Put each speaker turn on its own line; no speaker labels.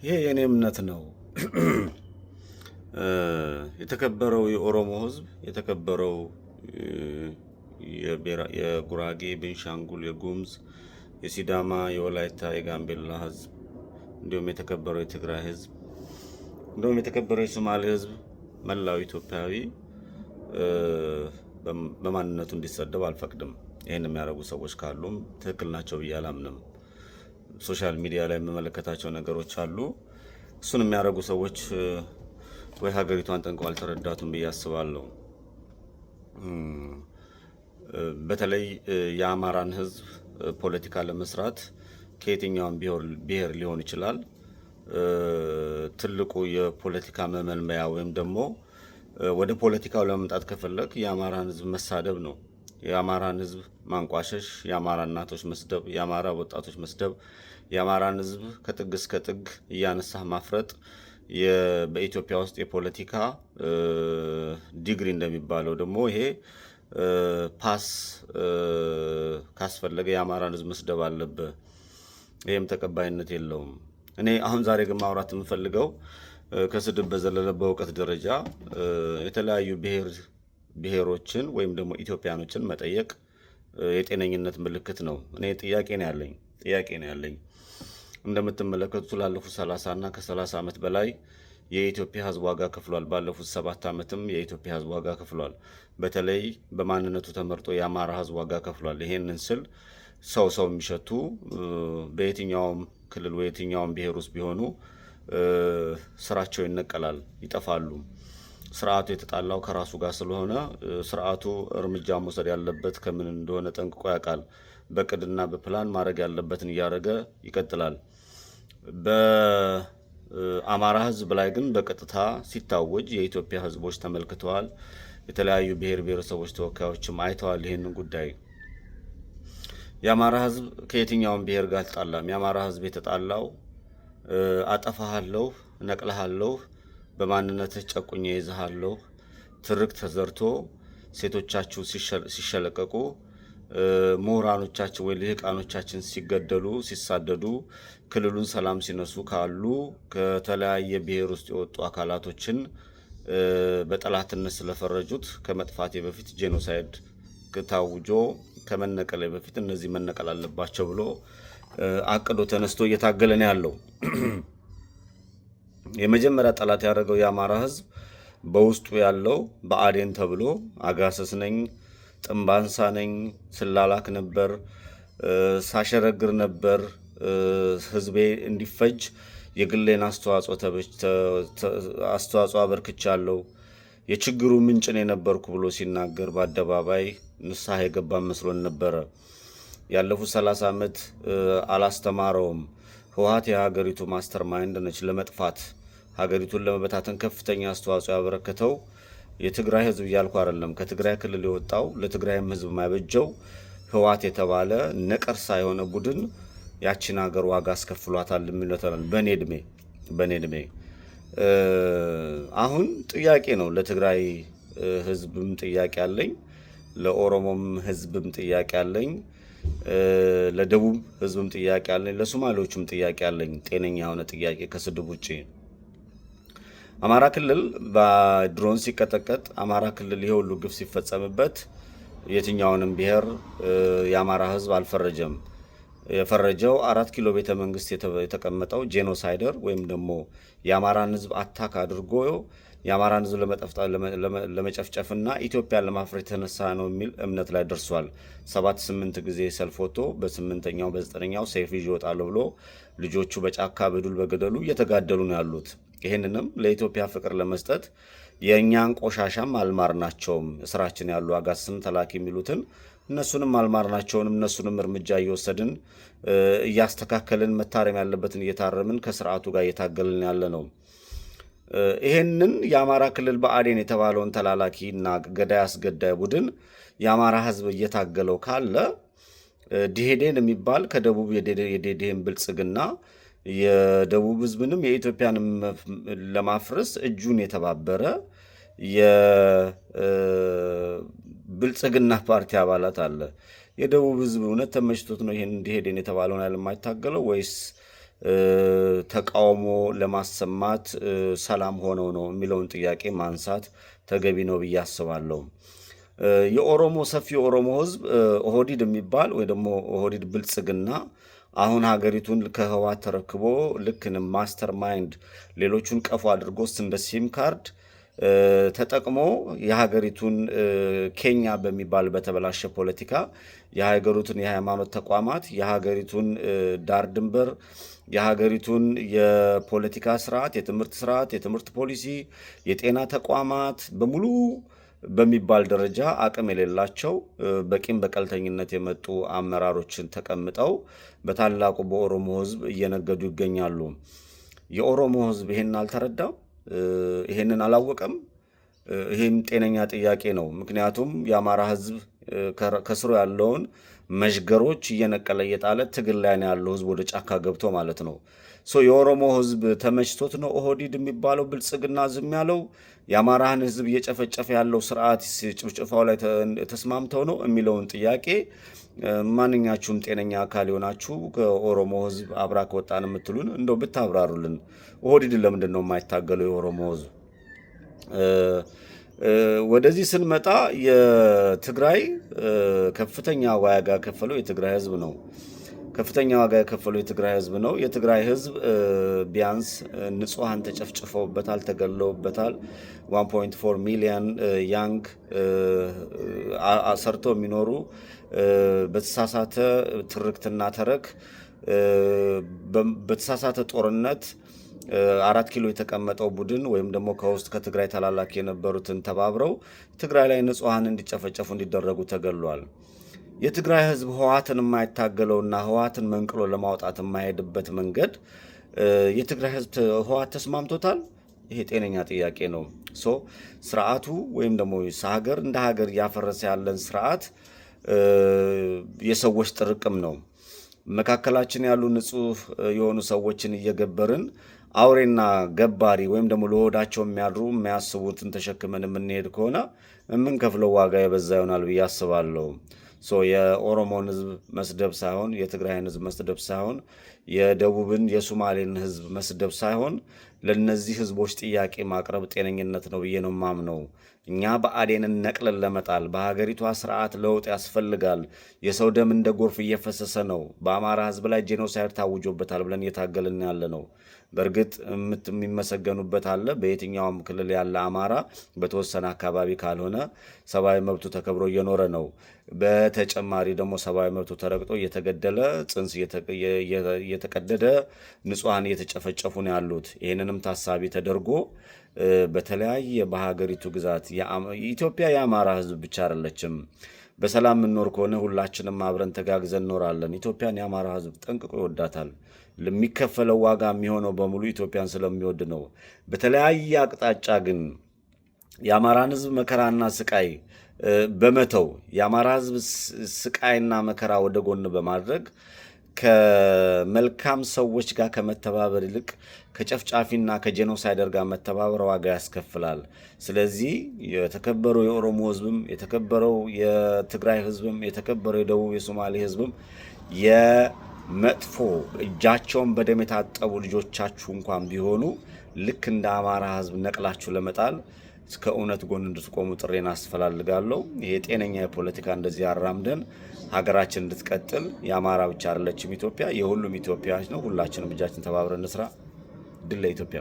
ይሄ የኔ እምነት ነው። የተከበረው የኦሮሞ ህዝብ የተከበረው የጉራጌ፣ ቤንሻንጉል፣ የጉምዝ፣ የሲዳማ፣ የወላይታ፣ የጋምቤላ ህዝብ እንዲሁም የተከበረው የትግራይ ህዝብ እንዲሁም የተከበረው የሶማሌ ህዝብ መላው ኢትዮጵያዊ በማንነቱ እንዲሰደብ አልፈቅድም። ይሄን የሚያደርጉ ሰዎች ካሉም ትክክል ናቸው ብዬ አላምንም። ሶሻል ሚዲያ ላይ የምመለከታቸው ነገሮች አሉ። እሱን የሚያደርጉ ሰዎች ወይ ሀገሪቷን ጠንቅቀው አልተረዳቱም ብዬ አስባለሁ። በተለይ የአማራን ህዝብ ፖለቲካ ለመስራት ከየትኛውም ብሔር ሊሆን ይችላል ትልቁ የፖለቲካ መመልመያ ወይም ደግሞ ወደ ፖለቲካው ለመምጣት ከፈለክ የአማራን ህዝብ መሳደብ ነው። የአማራን ህዝብ ማንቋሸሽ፣ የአማራ እናቶች መስደብ፣ የአማራ ወጣቶች መስደብ፣ የአማራን ህዝብ ከጥግ እስከ ጥግ እያነሳህ ማፍረጥ በኢትዮጵያ ውስጥ የፖለቲካ ዲግሪ እንደሚባለው ደግሞ ይሄ ፓስ ካስፈለገ የአማራን ህዝብ መስደብ አለበት። ይሄም ተቀባይነት የለውም። እኔ አሁን ዛሬ ግን ማውራት የምፈልገው ከስድብ በዘለለ በእውቀት ደረጃ የተለያዩ ብሔሮችን ወይም ደግሞ ኢትዮጵያኖችን መጠየቅ የጤነኝነት ምልክት ነው። እኔ ጥያቄ ነው ያለኝ። እንደምትመለከቱት ላለፉት 30 እና ከ30 ዓመት በላይ የኢትዮጵያ ህዝብ ዋጋ ከፍሏል። ባለፉት 7 ዓመትም የኢትዮጵያ ህዝብ ዋጋ ከፍሏል። በተለይ በማንነቱ ተመርጦ የአማራ ህዝብ ዋጋ ከፍሏል። ይሄንን ስል ሰው የሚሸቱ በየትኛውም ክልል ወይ የትኛውም ብሔር ውስጥ ቢሆኑ ስራቸው ይነቀላል፣ ይጠፋሉ። ስርዓቱ የተጣላው ከራሱ ጋር ስለሆነ ስርዓቱ እርምጃ መውሰድ ያለበት ከምን እንደሆነ ጠንቅቆ ያውቃል። በቅድና በፕላን ማድረግ ያለበትን እያደረገ ይቀጥላል። በአማራ ህዝብ ላይ ግን በቀጥታ ሲታወጅ የኢትዮጵያ ህዝቦች ተመልክተዋል። የተለያዩ ብሔረሰቦች ተወካዮችም አይተዋል ይሄንን ጉዳይ። የአማራ ህዝብ ከየትኛውም ብሔር ጋር አልተጣላም። የአማራ ህዝብ የተጣላው አጠፋሃለሁ፣ ነቅልሃለሁ፣ በማንነትህ ጨቁኜ ይዝሃለሁ፣ ትርክ ተዘርቶ ሴቶቻችሁ ሲሸለቀቁ፣ ምሁራኖቻችን ወይ ልሂቃኖቻችን ሲገደሉ፣ ሲሳደዱ፣ ክልሉን ሰላም ሲነሱ ካሉ ከተለያየ ብሔር ውስጥ የወጡ አካላቶችን በጠላትነት ስለፈረጁት ከመጥፋቴ በፊት ጄኖሳይድ ታውጆ ከመነቀለ በፊት እነዚህ መነቀል አለባቸው ብሎ አቅዶ ተነስቶ እየታገለ ነው ያለው። የመጀመሪያ ጠላት ያደረገው የአማራ ህዝብ በውስጡ ያለው ብአዴን ተብሎ አጋሰስ ነኝ፣ ጥንባንሳ ነኝ፣ ስላላክ ነበር፣ ሳሸረግር ነበር፣ ህዝቤ እንዲፈጅ የግሌን አስተዋጽኦ አበርክቻለሁ፣ የችግሩ ምንጭን የነበርኩ ብሎ ሲናገር በአደባባይ ንስሐ የገባ መስሎን ነበረ። ያለፉት 30 ዓመት አላስተማረውም። ህወሓት የሀገሪቱ ማስተር ማይንድ ነች። ለመጥፋት ሀገሪቱን ለመበታተን ከፍተኛ አስተዋጽኦ ያበረከተው የትግራይ ህዝብ እያልኩ አይደለም። ከትግራይ ክልል የወጣው ለትግራይም ህዝብ የማይበጀው ህወሓት የተባለ ነቀርሳ የሆነ ቡድን ያቺን ሀገር ዋጋ አስከፍሏታል የሚለታል። በኔ እድሜ አሁን ጥያቄ ነው። ለትግራይ ህዝብም ጥያቄ አለኝ፣ ለኦሮሞም ህዝብም ጥያቄ አለኝ፣ ለደቡብ ህዝብም ጥያቄ አለኝ፣ ለሶማሌዎችም ጥያቄ አለኝ። ጤነኛ የሆነ ጥያቄ ከስድብ ውጪ። አማራ ክልል በድሮን ሲቀጠቀጥ፣ አማራ ክልል ይሄ ሁሉ ግፍ ሲፈጸምበት የትኛውንም ብሔር የአማራ ህዝብ አልፈረጀም። የፈረጀው 4 ኪሎ ቤተ መንግስት የተቀመጠው ጄኖሳይደር ወይም ደግሞ የአማራን ህዝብ አታክ አድርጎ የአማራን ህዝብ ለመጨፍጨፍና ኢትዮጵያን ለማፍረስ የተነሳ ነው የሚል እምነት ላይ ደርሷል። 7-8 ጊዜ ሰልፍ ወጥቶ በ8ኛው በ9ኛው ሰይፍ ይዤ እወጣለሁ ብሎ ልጆቹ በጫካ በዱል በገደሉ እየተጋደሉ ነው ያሉት። ይሄንንም ለኢትዮጵያ ፍቅር ለመስጠት የእኛን ቆሻሻም አልማርናቸውም። እስራችን ያሉ አጋስን ተላኪ የሚሉትን እነሱንም አልማርናቸውንም። እነሱንም እርምጃ እየወሰድን እያስተካከልን መታረም ያለበትን እየታረምን ከስርዓቱ ጋር እየታገልን ያለ ነው። ይሄንን የአማራ ክልል ብአዴን የተባለውን ተላላኪ እና ገዳይ አስገዳይ ቡድን የአማራ ህዝብ እየታገለው ካለ ዲሄዴን የሚባል ከደቡብ የዴዴን ብልጽግና የደቡብ ህዝብንም የኢትዮጵያንም ለማፍረስ እጁን የተባበረ የብልጽግና ፓርቲ አባላት አለ። የደቡብ ህዝብ እውነት ተመችቶት ነው ይሄን ዲሄዴን የተባለውን ያለ የማይታገለው ወይስ ተቃውሞ ለማሰማት ሰላም ሆነው ነው የሚለውን ጥያቄ ማንሳት ተገቢ ነው ብዬ አስባለሁ። የኦሮሞ ሰፊ የኦሮሞ ህዝብ ኦህዴድ የሚባል ወይ ደግሞ ኦህዴድ ብልጽግና አሁን ሀገሪቱን ከህወሓት ተረክቦ ልክ ማስተር ማይንድ ሌሎቹን ቀፎ አድርጎ እንደ ሲም ካርድ ተጠቅሞ የሀገሪቱን ኬኛ በሚባል በተበላሸ ፖለቲካ የሀገሪቱን የሃይማኖት ተቋማት፣ የሀገሪቱን ዳር ድንበር፣ የሀገሪቱን የፖለቲካ ስርዓት፣ የትምህርት ስርዓት፣ የትምህርት ፖሊሲ፣ የጤና ተቋማት በሙሉ በሚባል ደረጃ አቅም የሌላቸው በቂም በቀልተኝነት የመጡ አመራሮችን ተቀምጠው በታላቁ በኦሮሞ ህዝብ እየነገዱ ይገኛሉ። የኦሮሞ ህዝብ ይሄንን አልተረዳም፣ ይሄንን አላወቀም። ይሄም ጤነኛ ጥያቄ ነው። ምክንያቱም የአማራ ህዝብ ከስሩ ያለውን መሽገሮች እየነቀለ እየጣለ ትግል ላይ ነው ያለው ህዝብ ወደ ጫካ ገብቶ ማለት ነው። የኦሮሞ ህዝብ ተመችቶት ነው ኦህዴድ የሚባለው ብልጽግና ዝም ያለው? የአማራን ህዝብ እየጨፈጨፈ ያለው ስርዓት ጭፍጭፋው ላይ ተስማምተው ነው የሚለውን ጥያቄ ማንኛችሁም ጤነኛ አካል የሆናችሁ ከኦሮሞ ህዝብ አብራክ ወጣን የምትሉን እንደው ብታብራሩልን። ኦህዴድ ለምንድን ነው የማይታገለው የኦሮሞ ህዝብ? ወደዚህ ስንመጣ የትግራይ ከፍተኛ ዋጋ ከፈለው የትግራይ ህዝብ ነው። ከፍተኛ ዋጋ የከፈለው የትግራይ ህዝብ ነው። የትግራይ ህዝብ ቢያንስ ንጹሃን ተጨፍጭፈውበታል፣ ተገለውበታል። 1.4 ሚሊዮን ያንግ ሰርቶ የሚኖሩ በተሳሳተ ትርክትና ተረክ በተሳሳተ ጦርነት 4 ኪሎ የተቀመጠው ቡድን ወይም ደግሞ ከውስጥ ከትግራይ ተላላኪ የነበሩትን ተባብረው ትግራይ ላይ ንጹሃን እንዲጨፈጨፉ እንዲደረጉ ተገሏል። የትግራይ ህዝብ ህወሓትን የማይታገለውና ህወሓትን መንቅሎ ለማውጣት የማይሄድበት መንገድ የትግራይ ህዝብ ህወሓት ተስማምቶታል? ይሄ ጤነኛ ጥያቄ ነው። ስርዓቱ ወይም ደግሞ ሀገር እንደ ሀገር እያፈረሰ ያለን ስርዓት የሰዎች ጥርቅም ነው። መካከላችን ያሉ ንጹህ የሆኑ ሰዎችን እየገበርን አውሬና ገባሪ ወይም ደግሞ ለሆዳቸው የሚያድሩ የሚያስቡትን ተሸክመን የምንሄድ ከሆነ የምንከፍለው ዋጋ የበዛ ይሆናል ብዬ አስባለሁ። የኦሮሞን ህዝብ መስደብ ሳይሆን፣ የትግራይን ህዝብ መስደብ ሳይሆን፣ የደቡብን የሶማሌን ህዝብ መስደብ ሳይሆን ለነዚህ ህዝቦች ጥያቄ ማቅረብ ጤነኝነት ነው ብዬ ነው የማምነው። እኛ ብአዴንን ነቅለን ለመጣል በሀገሪቷ ስርዓት ለውጥ ያስፈልጋል። የሰው ደም እንደ ጎርፍ እየፈሰሰ ነው። በአማራ ህዝብ ላይ ጄኖሳይድ ታውጆበታል ብለን እየታገልን ያለ ነው። በእርግጥ የሚመሰገኑበት አለ። በየትኛውም ክልል ያለ አማራ በተወሰነ አካባቢ ካልሆነ ሰብአዊ መብቱ ተከብሮ እየኖረ ነው። በተጨማሪ ደግሞ ሰብአዊ መብቱ ተረግጦ እየተገደለ ጽንስ እየተቀደደ ንጹሃን እየተጨፈጨፉ ነው ያሉት። ይህንንም ታሳቢ ተደርጎ በተለያየ በሀገሪቱ ግዛት ኢትዮጵያ የአማራ ህዝብ ብቻ አይደለችም። በሰላም የምንኖር ከሆነ ሁላችንም አብረን ተጋግዘን እንኖራለን። ኢትዮጵያን የአማራ ህዝብ ጠንቅቆ ይወዳታል። ለሚከፈለው ዋጋ የሚሆነው በሙሉ ኢትዮጵያን ስለሚወድ ነው። በተለያየ አቅጣጫ ግን የአማራን ህዝብ መከራና ስቃይ በመተው የአማራ ህዝብ ስቃይና መከራ ወደ ጎን በማድረግ ከመልካም ሰዎች ጋር ከመተባበር ይልቅ ከጨፍጫፊና ከጄኖሳይደር ጋር መተባበር ዋጋ ያስከፍላል። ስለዚህ የተከበረው የኦሮሞ ህዝብም የተከበረው የትግራይ ህዝብም የተከበረው የደቡብ የሶማሌ ህዝብም የመጥፎ እጃቸውን በደም የታጠቡ ልጆቻችሁ እንኳን ቢሆኑ ልክ እንደ አማራ ህዝብ ነቅላችሁ ለመጣል ከእውነት ጎን እንድትቆሙ ጥሬን አስፈላልጋለሁ። ይሄ ጤነኛ የፖለቲካ እንደዚህ አራምደን ሀገራችን እንድትቀጥል የአማራ ብቻ አይደለችም ኢትዮጵያ፣ የሁሉም ኢትዮጵያዎች ነው። ሁላችንም እጃችን ተባብረን እንስራ። ድል ለኢትዮጵያ።